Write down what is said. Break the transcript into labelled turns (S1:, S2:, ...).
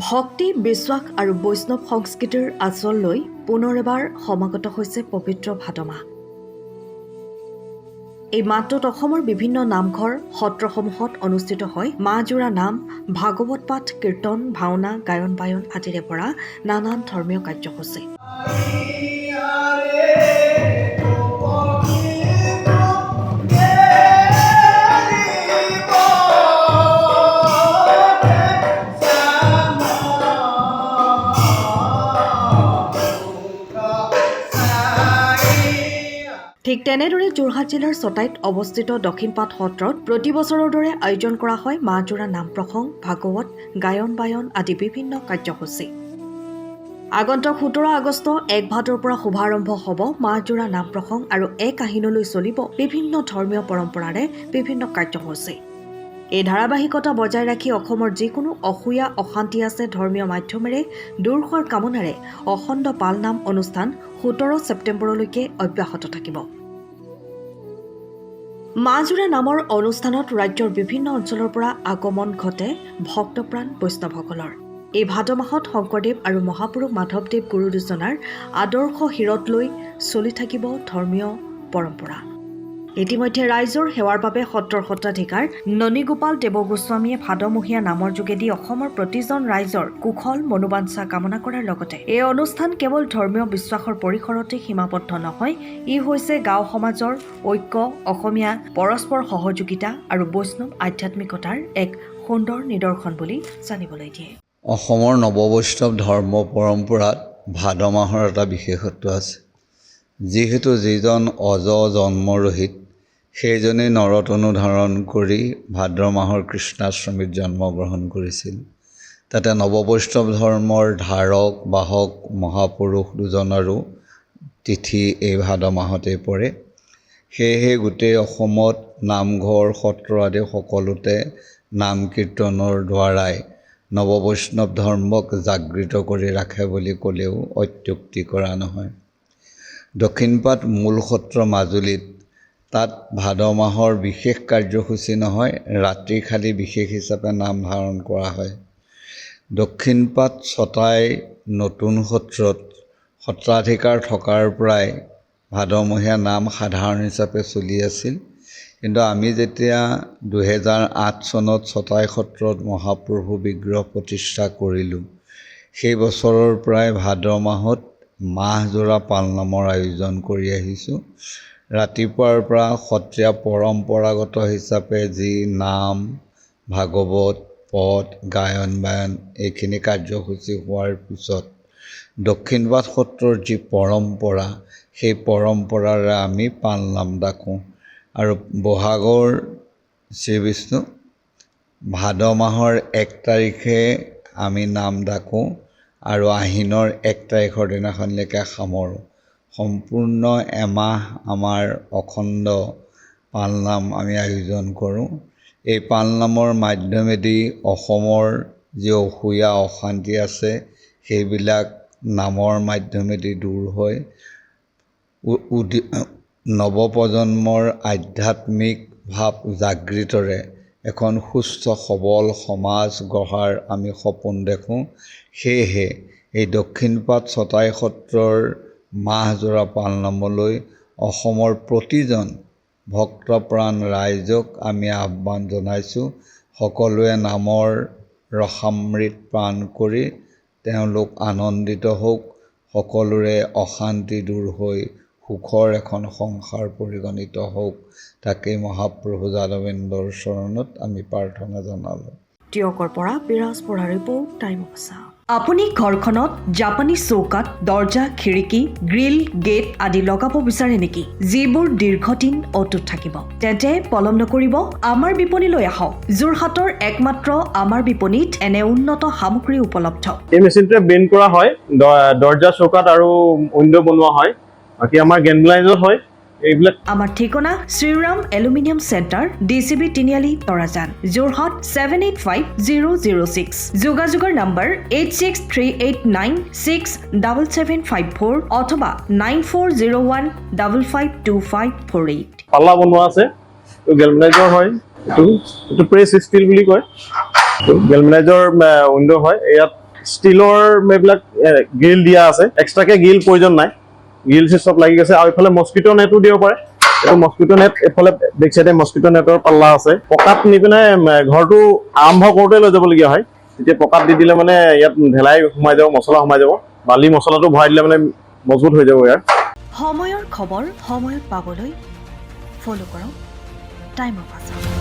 S1: ভক্তি, বিশ্বাস আৰু বৈষ্ণৱ সংস্কৃতিৰ আচল লৈ পুনৰ এবাৰ সমাগত হৈছে পবিত্ৰ ভাদ মাহ। এই মাহটোত অসমৰ বিভিন্ন নামঘৰ সত্ৰসমূহত অনুষ্ঠিত হয় মাহজোৰা নাম, ভাগৱত পাঠ, কীৰ্তন, ভাওনা, গায়ন বায়ন আদিৰে পৰা নানান ধৰ্মীয় কাৰ্যসূচী। ঠিক তেনেদৰে যোৰহাট জিলাৰ চটাইত অৱস্থিত দক্ষিণপাট সত্ৰত প্ৰতি বছৰৰ দৰে আয়োজন কৰা হয় মাহজোৰা নাম প্ৰসংগ, ভাগৱত, গায়ন বায়ন আদি বিভিন্ন কাৰ্যসূচী। আগন্তুক 17 আগষ্ট 1 ভাদৰ পৰা শুভাৰম্ভ হ'ব মাহজোৰা নাম প্ৰসংগ আৰু 1 আহিনলৈ চলিব বিভিন্ন ধৰ্মীয় পৰম্পৰাৰে বিভিন্ন কাৰ্যসূচী। এই ধাৰাবাহিকতা বজাই ৰাখি অসমৰ যিকোনো অসূয়া অশান্তি আছে ধৰ্মীয় মাধ্যমেৰে দূৰ হোৱাৰ কামনাৰে অখণ্ড পালনাম অনুষ্ঠান 17 ছেপ্টেম্বৰলৈকে অব্যাহত থাকিব। মাহজোৰা নামৰ অনুষ্ঠানত ৰাজ্যৰ বিভিন্ন অঞ্চলৰ পৰা আগমন ঘটে ভক্তপ্ৰাণ বৈষ্ণৱসকলৰ। এই ভাদ মাহত শংকৰদেৱ আৰু মহাপুৰুষ মাধৱদেৱ গুৰু দুজনাৰ আদৰ্শ শিৰত লৈ চলি থাকিব ধৰ্মীয় পৰম্পৰা। ইতিমধ্যে ৰাইজৰ সেৱাৰ বাবে সত্ৰৰ সত্ৰাধিকাৰ ননীগোপাল দেৱগোস্বামীয়ে ভাদমহীয়া নামৰ যোগেদি অসমৰ প্ৰতিজন ৰাইজৰ কুশল মনোবাঞ্ছা কামনা কৰাৰ লগতে এই অনুষ্ঠান কেৱল ধৰ্মীয় বিশ্বাসৰ পৰিসৰতে সীমাবদ্ধ নহয়, ই হৈছে গাঁও সমাজৰ ঐক্য, অসমীয়া পৰস্পৰ সহযোগিতা আৰু বৈষ্ণৱ আধ্যাত্মিকতাৰ এক সুন্দৰ নিদৰ্শন বুলি জানিবলৈ দিয়ে।
S2: অসমৰ নৱবৈষ্ণৱ ধৰ্ম পৰম্পৰাত ভাদ মাহৰ এটা বিশেষত্ব আছে। যিহেতু যিজন অজ জন্মৰহিত সেইজনেই নৰতনু ধাৰণ কৰি ভাদ্ৰ মাহৰ কৃষ্ণাষ্টমীত জন্মগ্ৰহণ কৰিছিল। তাতে নৱবৈষ্ণৱ ধৰ্মৰ ধাৰক বাহক মহাপুৰুষ দুজনৰো তিথি এই ভাদ মাহতেই পৰে। সেয়েহে গোটেই অসমত নামঘৰ সত্ৰ আদি সকলোতে নাম কীৰ্তনৰ দ্বাৰাই নৱবৈষ্ণৱ ধৰ্মক জাগৃত কৰি ৰাখে বুলি ক'লেও অত্যুক্তি কৰা নহয়। দক্ষিণপাট মূল সত্ৰ মাজুলীত তাত ভাদ মাহৰ বিশেষ কাৰ্যসূচী নহয়, ৰাতি খালি বিশেষ হিচাপে নাম ধাৰণ কৰা হয়। দক্ষিণপাট চটাই নতুন সত্ৰত সত্ৰাধিকাৰ থকাৰ পৰাই ভাদমহীয়া নাম সাধাৰণ হিচাপে চলি আছিল। কিন্তু আমি যেতিয়া 2008 চনত চটাই সত্ৰত মহাপ্ৰভু বিগ্ৰহ প্ৰতিষ্ঠা কৰিলোঁ, সেই বছৰৰ পৰাই ভাদ মাহত মাহজোৰা পালনামৰ আয়োজন কৰি আহিছোঁ। ৰাতিপুৱাৰ পৰা সত্ৰীয়া পৰম্পৰাগত হিচাপে যি নাম, ভাগৱত, পদ, গায়ন বায়ন এইখিনি কাৰ্যসূচী হোৱাৰ পিছত দক্ষিণপাট সত্ৰৰ যি পৰম্পৰা, সেই পৰম্পৰাৰে আমি পালনাম ডাকোঁ। আৰু বহাগৰ শ্ৰীবিষ্ণু ভাদ মাহৰ 1 তাৰিখে আমি নাম ডাকোঁ আৰু আহিনৰ 1 তাৰিখৰ দিনাখনলৈকে সামৰোঁ। সম্পূৰ্ণ এমাহ আমাৰ অখণ্ড পালনাম আমি আয়োজন কৰোঁ। এই পালনামৰ মাধ্যমেদি অসমৰ যি অসূয়া অশান্তি আছে সেইবিলাক নামৰ মাধ্যমেদি দূৰ হয়। নৱপ্ৰজন্মৰ আধ্যাত্মিক ভাৱ জাগৃতৰে এখন সুস্থ সবল সমাজ গঢ়াৰ আমি সপোন দেখোঁ। সেয়েহে এই দক্ষিণপাট চটাই সত্ৰৰ মাহজোৰা পালনামলৈ অসমৰ প্ৰতিজন ভক্তপ্ৰাণ ৰাইজক আমি আহ্বান জনাইছোঁ। সকলোৱে নামৰ ৰসামৃত পান কৰি তেওঁলোক আনন্দিত হওক, সকলোৰে অশান্তি দূৰ হৈ সুখৰ এখন সংসাৰ পৰিগণিত হওক, তাকেই মহাপ্ৰভু যাদৱেন্দ্ৰৰ চৰণত আমি প্ৰাৰ্থনা জনালোঁ।
S1: টিয়কৰ পৰা বিৰাজ পৰা ৰিপৰ্ট টাইম অফ চাউণ্ড। আপুনি ঘৰখনত জাপানীজ চৌকাঠ, দৰ্জা, খিৰিকী, গ্ৰিল, গেট আদি লগাব বিচাৰে নেকি, যিবোৰ দীৰ্ঘদিন অটুট থাকিব? তেন্তে পলম নকৰিব, আমাৰ বিপণীলৈ আহক। যোৰহাটৰ একমাত্ৰ আমাৰ বিপণীত এনে উন্নত সামগ্ৰী উপলব্ধ।
S3: এই মেচিনটোৱে বেণ্ড কৰা হয়, দৰ্জা, চৌকাঠ আৰু উইণ্ডো বনোৱা হয়। বাকী আমাৰ গেনলাইজত হয় এইবিলাক। আমাৰ
S1: ঠিকনা শ্ৰীৰাম এলুমিনিয়াম চেণ্টাৰ, DCB তিনিআলি, তৰাজান, যোৰহাট 785006। যোগাযোগৰ নম্বৰ 8638967754 অথবা 9401552548।
S3: পাল্লা বনোৱা আছে, গেলভেনাইজৰ হয়। এইটো প্ৰেছ ষ্টিল বুলি কয়। গেলভেনাইজৰ উইণ্ডো হয়। ইয়াত ষ্টিলৰ এইবিলাক গ্ৰিল দিয়া আছে, এক্সট্ৰাকে গ্ৰিল প্ৰয়োজন নাই, গ্ৰিল চব লাগি গৈছে। আৰু এইফালে মস্কিটো নেটো দিব পাৰে, এইটো মস্কিটো নেট, এইফালে বেক চাইডে মস্কিটো নেটৰ পাল্লা আছে। পকাত নি পিনে ঘৰটো আৰম্ভ কৰোঁতে লৈ যাবলগীয়া হয়, তেতিয়া পকাত দি দিলে মানে ইয়াত ঢেলাই সোমাই যাব, মছলা সোমাই যাব, বালি মছলাটো ভৰাই দিলে মানে মজবুত হৈ যাব ইয়াৰ।
S1: সময়ৰ খবৰ সময়ত পাবলৈ ফ'ল' কৰক টাইম অফ আছাম।